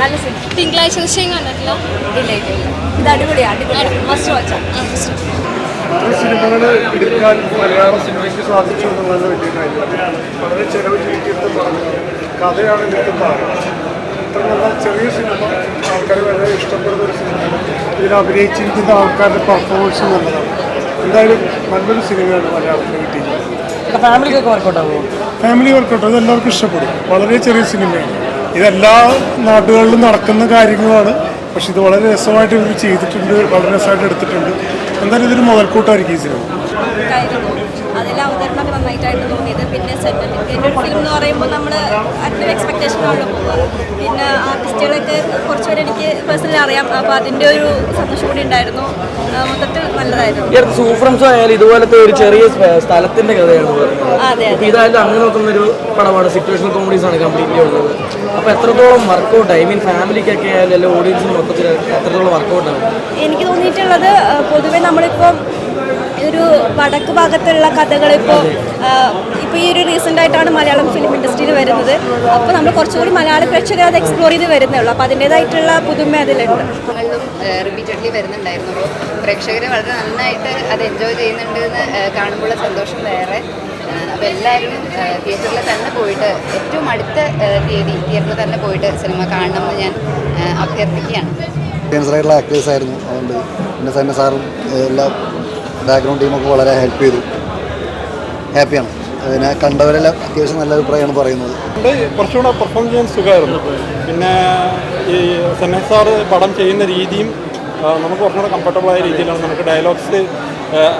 നല്ല സിനിമ. തിങ്കളാഴ്ച നിശ്ചയം കണ്ടിട്ടില്ല. ഇല്ല ഇല്ല ഇല്ല, ഇത് അടിപൊളിയാണ്, അടിപൊളിയാണ്, മസ്റ്റ് വാച്ച്. സിനിമകൾ എടുക്കാൻ മലയാള സിനിമയ്ക്ക് സാധിച്ചു എന്നുള്ളത് വലിയ കാര്യമാണ്. വളരെ ചെലവ് ചുരുക്കിയിട്ട് പറഞ്ഞു കഥയാണ് ഇതിൻ്റെ താരം. ഇത്ര നല്ല ചെറിയ സിനിമ ആൾക്കാർ വളരെ ഇഷ്ടപ്പെടുന്ന ഒരു സിനിമയാണ്. ഇതിൽ അഭിനയിച്ചിരിക്കുന്ന ആൾക്കാരുടെ പെർഫോമൻസ് നല്ലതാണ്. എന്തായാലും നല്ലൊരു സിനിമയാണ് മലയാളത്തിൽ കിട്ടിയിട്ടുള്ളത്. ഫാമിലിക്കൊക്കെ വർക്കൗട്ടാകുമോ? ഫാമിലി വർക്കൗട്ട് അത് എല്ലാവർക്കും ഇഷ്ടപ്പെടും. വളരെ ചെറിയ സിനിമയാണ്. ഇതെല്ലാ നാടുകളിലും നടക്കുന്ന കാര്യങ്ങളാണ്. പക്ഷെ ഇത് വളരെ രസമായിട്ട് ഇവർ ചെയ്തിട്ടുണ്ട്, വളരെ രസമായിട്ട് എടുത്തിട്ടുണ്ട്. എന്തായാലും ഇതൊരു മുതൽക്കൂട്ടായിരിക്കും ഈ സിനിമ. അതിലെ അവതരണമൊക്കെ നന്നായിട്ടായിട്ട് തോന്നിയത്. പിന്നെ സെന്റിമെന്റ് ഒരു ഫിലിം എന്ന് പറയുമ്പോൾ നമ്മൾ അതിൻ്റെ എക്സ്പെക്ടേഷനാണല്ലോ പോകുക. പിന്നെ ആർട്ടിസ്റ്റുകളൊക്കെ കുറച്ചുപേരെ എനിക്ക് പേഴ്സണലി അറിയാം. അപ്പോൾ അതിൻ്റെ ഒരു സന്തോഷം കൂടി ഉണ്ടായിരുന്നു. മൊത്തത്തിൽ നല്ലതായിരുന്നു. സൂഫ്രംസ് ആയാലും ഇതുപോലത്തെ ഒരു ചെറിയ സ്ഥലത്തിന്റെ കഥയാണ്. അതെ, ഇതായാലും അങ്ങനെ നോക്കുന്ന ഒരു പടമാണ്. സിറ്റുവേഷണൽ കോമഡീസ് ആണ് കംപ്ലീറ്റ്ലി ഉള്ളത്. അപ്പോൾ എത്രത്തോളം വർക്കൗട്ട്, ഐ മീൻ ഫാമിലിക്കൊക്കെ ആയാലും അല്ലെങ്കിൽ ഓഡിയൻസിന് മൊത്തത്തിൽ എത്രത്തോളം വർക്കൗട്ടാണ് എനിക്ക് തോന്നിയിട്ടുള്ളത്? പൊതുവെ നമ്മളിപ്പോൾ ഒരു വടക്ക് ഭാഗത്തുള്ള കഥകളിപ്പോൾ ഈ ഒരു റീസെൻ്റ് ആയിട്ടാണ് മലയാളം ഫിലിം ഇൻഡസ്ട്രിയിൽ വരുന്നത്. അപ്പോൾ നമ്മൾ കുറച്ചുകൂടി മലയാള പ്രേക്ഷകർ അത് എക്സ്പ്ലോർ ചെയ്ത് വരുന്നേ ഉള്ളൂ. അപ്പോൾ അതിൻ്റേതായിട്ടുള്ള പുതുമ അതിലുണ്ട്. റിപ്പീറ്റഡ്ലി വരുന്നുണ്ടായിരുന്നു. അപ്പോൾ പ്രേക്ഷകർ വളരെ നന്നായിട്ട് അത് എൻജോയ് ചെയ്യുന്നുണ്ട് എന്ന് കാണുമ്പോൾ സന്തോഷം വേറെ. അപ്പോൾ എല്ലാവരും തിയേറ്ററിൽ തന്നെ പോയിട്ട് ഏറ്റവും അടുത്ത തീയതി തിയേറ്ററിൽ തന്നെ പോയിട്ട് സിനിമ കാണണമെന്ന് ഞാൻ അഭ്യർത്ഥിക്കുകയാണ്. ആയിട്ടുള്ള ആക്ടേഴ്സ് ആയിരുന്നു. അതുകൊണ്ട് പിന്നെ സന്ന സാറും എല്ലാ ബാക്ക്ഗ്രൗണ്ട് ടീമൊക്കെ വളരെ ഹെൽപ്പ് ചെയ്തു. ഹാപ്പിയാണ്. അതിനെ കണ്ടവരെല്ലാം അത്യാവശ്യം നല്ല അഭിപ്രായമാണ് പറയുന്നത്. കുറച്ചുകൂടെ പെർഫോം ചെയ്യാൻ സുഖമായിരുന്നു. പിന്നെ ഈ സന്ന സാറ് പടം ചെയ്യുന്ന രീതിയും നമുക്ക് കുറച്ചുകൂടെ കംഫർട്ടബിളായ രീതിയിലാണ്. നമുക്ക് ഡയലോഗ്സ്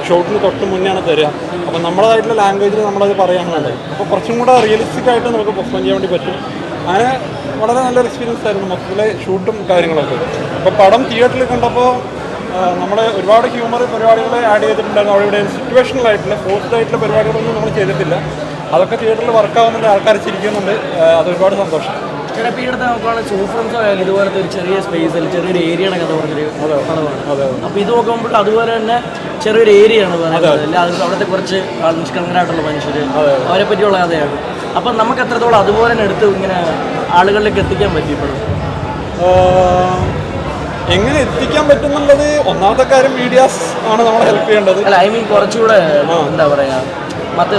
ഷോട്ടിന് തൊട്ട് മുന്നെയാണ് തരിക. അപ്പോൾ നമ്മളതായിട്ടുള്ള ലാംഗ്വേജിൽ നമ്മളത് പറയാനുള്ളത്. അപ്പോൾ കുറച്ചും കൂടെ റിയലിസ്റ്റിക് ആയിട്ട് നമുക്ക് പെർഫോം ചെയ്യാൻ വേണ്ടി പറ്റും. അങ്ങനെ വളരെ നല്ലൊരു എക്സ്പീരിയൻസ് ആയിരുന്നു മൊത്തത്തിലെ ഷൂട്ടും കാര്യങ്ങളൊക്കെ. അപ്പോൾ പടം തിയേറ്ററിൽ കണ്ടപ്പോൾ നമ്മുടെ ഒരുപാട് ഹ്യൂമർ പരിപാടികൾ ആഡ് ചെയ്തിട്ടുണ്ടായിരുന്നു. അവിടെ സിറ്റുവേഷണലായിട്ടുള്ള ഫോഴ്സ്ഡ് ആയിട്ടുള്ള പരിപാടികളൊന്നും നമ്മൾ ചെയ്തിട്ടില്ല. അതൊക്കെ തിയേറ്ററിൽ വർക്കാവുന്നുണ്ട്, ആൾക്കാർ ചിരിക്കുന്നുണ്ട്. അത് ഒരുപാട് സന്തോഷം. ചില പീരീഡ് നോക്കുകയാണെങ്കിൽ സൂഫ്രംസ് ആയാലും ഇതുപോലത്തെ ഒരു ചെറിയ സ്പേസിൽ ചെറിയൊരു ഏരിയയാണ് കഥ പറഞ്ഞൊരു പടമാണ്. അപ്പോൾ ഇത് നോക്കുമ്പോൾ അതുപോലെ തന്നെ ചെറിയൊരു ഏരിയയാണ് പറയുന്നത്. അല്ല അത് അവിടുത്തെ കുറച്ച് നിഷ്കളങ്കരായിട്ടുള്ള മനുഷ്യർ, അവരെ പറ്റിയുള്ള കഥയാണ്. അപ്പം നമുക്ക് എത്രത്തോളം അതുപോലെ തന്നെ എടുത്ത് ഇങ്ങനെ ആളുകളിലേക്ക് എത്തിക്കാൻ പറ്റിയപ്പോഴും എങ്ങനെ എത്തിക്കാൻ പറ്റുന്നുള്ളത് ഒന്നാമത്തെ കാര്യം മീഡിയാസ് ആണ് നമ്മളെ ഹെൽപ്പ് ചെയ്യേണ്ടത്. അല്ല ഐ മീൻ കുറച്ചുകൂടെ എന്താ പറയുക മറ്റ്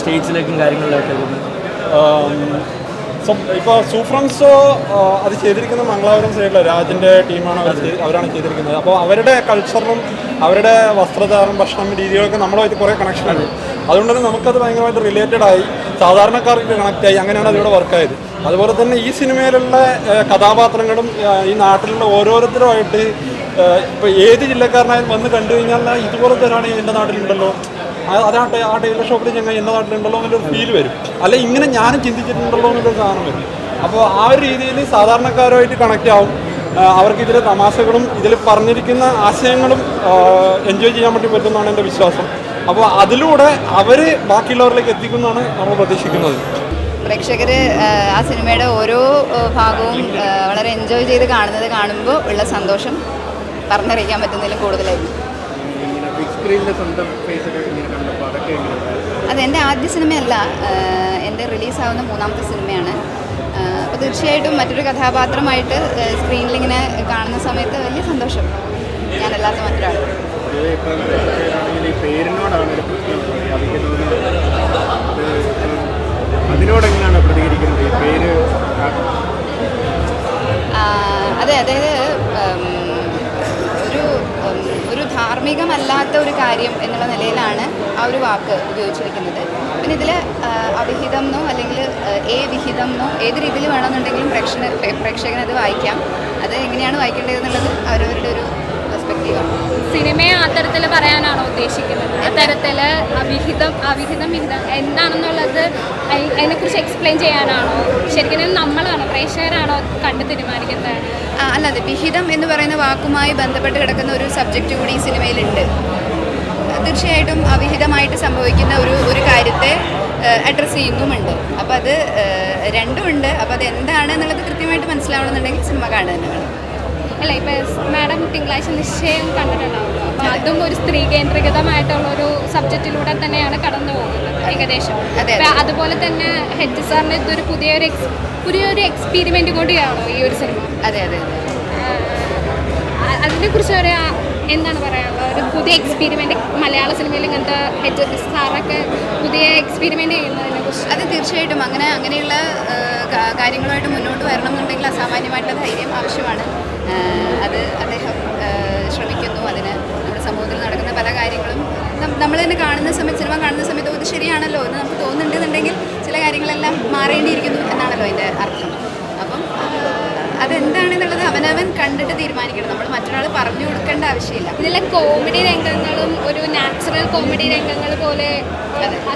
സ്റ്റേറ്റ്സിലേക്കും കാര്യങ്ങളിലേക്കും. ഇപ്പോൾ സൂഫ്രംസോ അത് ചെയ്തിരിക്കുന്ന മംഗളാപുരം സൈഡിലെ രാജിൻ്റെ ടീമാണ് അവരാണ് ചെയ്തിരിക്കുന്നത്. അപ്പോൾ അവരുടെ കൾച്ചറിനും അവരുടെ വസ്ത്രധാരണം, ഭക്ഷണം രീതികളൊക്കെ നമ്മളുമായിട്ട് കുറേ കണക്ഷനാണ്. അതുകൊണ്ട് തന്നെ നമുക്കത് ഭയങ്കരമായിട്ട് റിലേറ്റഡ് ആയി, സാധാരണക്കാർക്ക് കണക്റ്റ് ആയി. അങ്ങനെയാണ് അതിവിടെ വർക്കായത്. അതുപോലെ തന്നെ ഈ സിനിമയിലുള്ള കഥാപാത്രങ്ങളും ഈ നാട്ടിലുള്ള ഓരോരുത്തരുമായിട്ട് ഇപ്പോൾ ഏത് ജില്ലക്കാരനായാലും വന്ന് കണ്ടു കഴിഞ്ഞാൽ ഇതുപോലത്തെ ഒരാൾ എൻ്റെ നാട്ടിലുണ്ടല്ലോ, അതാട്ടെ ആ ടൈലർ ഷോപ്പിൽ ഞങ്ങൾ എൻ്റെ നാട്ടിലുണ്ടല്ലോ എന്നൊരു ഫീൽ വരും. അല്ല ഇങ്ങനെ ഞാനും ചിന്തിച്ചിട്ടുണ്ടല്ലോ എന്നൊരു സാധനം വരും. അപ്പോൾ ആ ഒരു രീതിയിൽ സാധാരണക്കാരുമായിട്ട് കണക്റ്റ് ആവും. അവർക്ക് ഇതിലെ തമാശകളും ഇതിൽ പറഞ്ഞിരിക്കുന്ന ആശയങ്ങളും എൻജോയ് ചെയ്യാൻ വേണ്ടി പറ്റുമെന്നാണ് എൻ്റെ വിശ്വാസം. അപ്പോൾ അതിലൂടെ അവർ ബാക്കിയുള്ളവരിലേക്ക് എത്തിക്കുന്നതാണ് നമ്മൾ പ്രതീക്ഷിക്കുന്നത്. പ്രേക്ഷകർ ആ സിനിമയുടെ ഓരോ ഭാഗവും വളരെ എൻജോയ് ചെയ്ത് കാണുമ്പോൾ ഉള്ള സന്തോഷം പറഞ്ഞറിയിക്കാൻ പറ്റുന്നതിലും കൂടുതലായിരുന്നു. അതെൻ്റെ ആദ്യ സിനിമയല്ല, എൻ്റെ റിലീസാവുന്ന 3ാമത്തെ സിനിമയാണ്. അപ്പോൾ തീർച്ചയായിട്ടും മറ്റൊരു കഥാപാത്രമായിട്ട് സ്ക്രീനിലിങ്ങനെ കാണുന്ന സമയത്ത് വലിയ സന്തോഷം. ഞാനല്ലാത്ത മറ്റൊരാൾ. അതിനോടെങ്ങനെയാണ് പ്രതികരിക്കുന്നത് ഈ പേര്? അതെ, അതായത് ഒരു ധാർമ്മികമല്ലാത്ത ഒരു കാര്യം എന്നുള്ള നിലയിലാണ് ആ ഒരു വാക്ക് ഉപയോഗിച്ചിരിക്കുന്നത്. പിന്നെ ഇതിൽ അവിഹിതം എന്നോ അല്ലെങ്കിൽ വിഹിതം എന്നോ ഏത് രീതിയിൽ വേണമെന്നുണ്ടെങ്കിലും പ്രേക്ഷകനത് വായിക്കാം. അത് എങ്ങനെയാണ് വായിക്കേണ്ടതെന്നുള്ളത് അവരവരുടെ ഒരു പെർസ്പെക്റ്റീവാണ്. സിനിമയെ ആ തരത്തിൽ പറയാനാണോ ഉദ്ദേശിക്കുന്നത്? അത്തരത്തിൽ അവിഹിതം എന്താണെന്നുള്ളത് അതിനെക്കുറിച്ച് എക്സ്പ്ലെയിൻ ചെയ്യാനാണോ? ശരിക്കും നമ്മളാണോ പ്രേക്ഷകരാണോ കണ്ട് തീരുമാനിക്കുന്നതാണ്? അല്ലാതെ വിഹിതം എന്ന് പറയുന്ന വാക്കുമായി ബന്ധപ്പെട്ട് കിടക്കുന്ന ഒരു സബ്ജക്റ്റ് കൂടി ഈ സിനിമയിലുണ്ട്. തീർച്ചയായിട്ടും അവിഹിതമായിട്ട് സംഭവിക്കുന്ന ഒരു കാര്യത്തെ അഡ്രസ്സ് ചെയ്യുന്നുമുണ്ട്. അപ്പോൾ അത് രണ്ടുമുണ്ട്. അപ്പോൾ അത് എന്താണ് എന്നുള്ളത് കൃത്യമായിട്ട് മനസ്സിലാവണമെന്നുണ്ടെങ്കിൽ സിനിമ കാണുക തന്നെ വേണം. അല്ല, ഇപ്പം മാഡം തിങ്കളാഴ്ച നിശ്ചയം കണ്ടിട്ടുണ്ടാവുമല്ലോ. അതും ഒരു സ്ത്രീ കേന്ദ്രീകൃതമായിട്ടുള്ള ഒരു സബ്ജക്റ്റിലൂടെ തന്നെയാണ് കടന്നു പോകുന്നത് ഏകദേശം. അപ്പൊ അതുപോലെ തന്നെ ഹെഡ് സാറിന് ഇതൊരു പുതിയൊരു എക്സ്പീരിമെന്റ് കൂടിയാണോ ഈ ഒരു സിനിമ? അതെ അതെ അതെ. അതിനെക്കുറിച്ച് ഒരു എന്താണ് പറയാനുള്ളത്? ഒരു പുതിയ എക്സ്പീരിമെന്റ് മലയാള സിനിമയിൽ ഇങ്ങനത്തെ ഹെഡ് സാറൊക്കെ പുതിയ എക്സ്പീരിമെന്റ് ചെയ്യുന്നതിനെ കുറിച്ച്? അത് തീർച്ചയായിട്ടും അങ്ങനെയുള്ള കാര്യങ്ങളുമായിട്ട് മുന്നോട്ട് വരണം എന്നുണ്ടെങ്കിൽ അസാമാന്യമായിട്ടുള്ള ധൈര്യം ആവശ്യമാണ്. അത് അദ്ദേഹം ശ്രമിക്കുന്നു. അതിന് നമ്മുടെ സമൂഹത്തിൽ നടക്കുന്ന പല കാര്യങ്ങളും നമ്മൾ തന്നെ കാണുന്ന സമയത്ത്, സിനിമ കാണുന്ന സമയത്ത് ഇത് ശരിയാണല്ലോ എന്ന് നമുക്ക് തോന്നുന്നുണ്ടെന്നുണ്ടെങ്കിൽ ചില കാര്യങ്ങളെല്ലാം മാറേണ്ടിയിരിക്കുന്നു എന്നാണല്ലോ അതിൻ്റെ അർത്ഥം. അപ്പം അതെന്താണെന്നുള്ളത് അവനവൻ കണ്ടിട്ട് തീരുമാനിക്കണം. നമ്മൾ മറ്റൊരാൾ പറഞ്ഞു കൊടുക്കേണ്ട ആവശ്യമില്ല. ഇതിലെ കോമഡി രംഗങ്ങളും ഒരു നാച്ചുറൽ കോമഡി രംഗങ്ങൾ പോലെ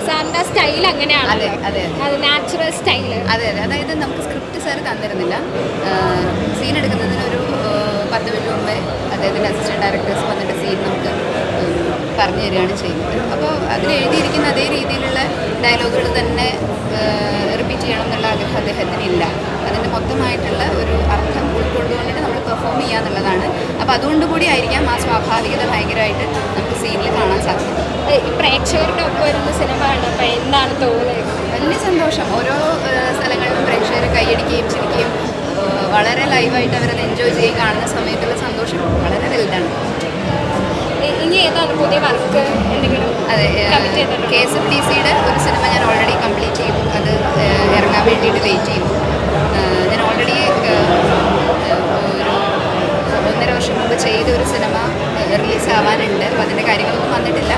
സാറിൻ്റെ സ്റ്റൈൽ അങ്ങനെയാണ്. അതെ അതെ അത് നാച്ചുറൽ സ്റ്റൈൽ. അതെ അതെ. അതായത് നമുക്ക് സ്ക്രിപ്റ്റ് സാർ തന്നിരുന്നില്ല. സീൻ എടുക്കുന്നതിനൊരു 10 മിനിറ്റ് മുമ്പേ അദ്ദേഹത്തിൻ്റെ അസിസ്റ്റൻറ്റ് ഡയറക്ടേഴ്സ് വന്നിട്ട് സീൻ നമുക്ക് പറഞ്ഞു തരികയാണ് ചെയ്യുന്നത്. അപ്പോൾ അതിൽ എഴുതിയിരിക്കുന്ന അതേ രീതിയിലുള്ള ഡയലോഗുകൾ തന്നെ റിപ്പീറ്റ് ചെയ്യണം എന്നുള്ള ആഗ്രഹം അദ്ദേഹത്തിനില്ല. അതിൻ്റെ മൊത്തമായിട്ടുള്ള ഒരു അർത്ഥം ഉൾക്കൊണ്ടുകൊണ്ടിട്ട് നമ്മൾ പെർഫോം ചെയ്യുക എന്നുള്ളതാണ്. അപ്പോൾ അതുകൊണ്ടുകൂടി ആയിരിക്കാം ആ സ്വാഭാവികത ഭയങ്കരമായിട്ട് നമുക്ക് സീനിൽ കാണാൻ സാധിക്കും. ഈ പ്രേക്ഷകരുടെ ഒപ്പം വരുന്ന സിനിമ കണ്ടപ്പോൾ എന്താണ് തോന്നുന്നത്? വലിയ സന്തോഷം. ഓരോ സ്ഥലങ്ങളിലും പ്രേക്ഷകർ കൈയടിക്കുകയും ചിരിക്കുകയും വളരെ ലൈവായിട്ട് അവരത് എൻജോയ് ചെയ്യുകയും കാണുന്ന സമയത്തുള്ള സന്തോഷം വളരെ വലുതാണ്. ഇനി ഏതാണ് പുതിയ വർക്ക് എന്തെങ്കിലും? അതെ, KSFDCയുടെ ഒരു സിനിമ ഞാൻ ഓൾറെഡി കംപ്ലീറ്റ് ചെയ്തു. അത് ഇറങ്ങാൻ വേണ്ടിയിട്ട് വെയിറ്റ് ചെയ്യുന്നു. ഞാൻ ഓൾറെഡി ഒരു 1.5 വർഷം മുമ്പ് ചെയ്ത ഒരു സിനിമ റിലീസ് ആവാനുണ്ട്. അപ്പോൾ അതിൻ്റെ കാര്യങ്ങളൊന്നും വന്നിട്ടില്ല.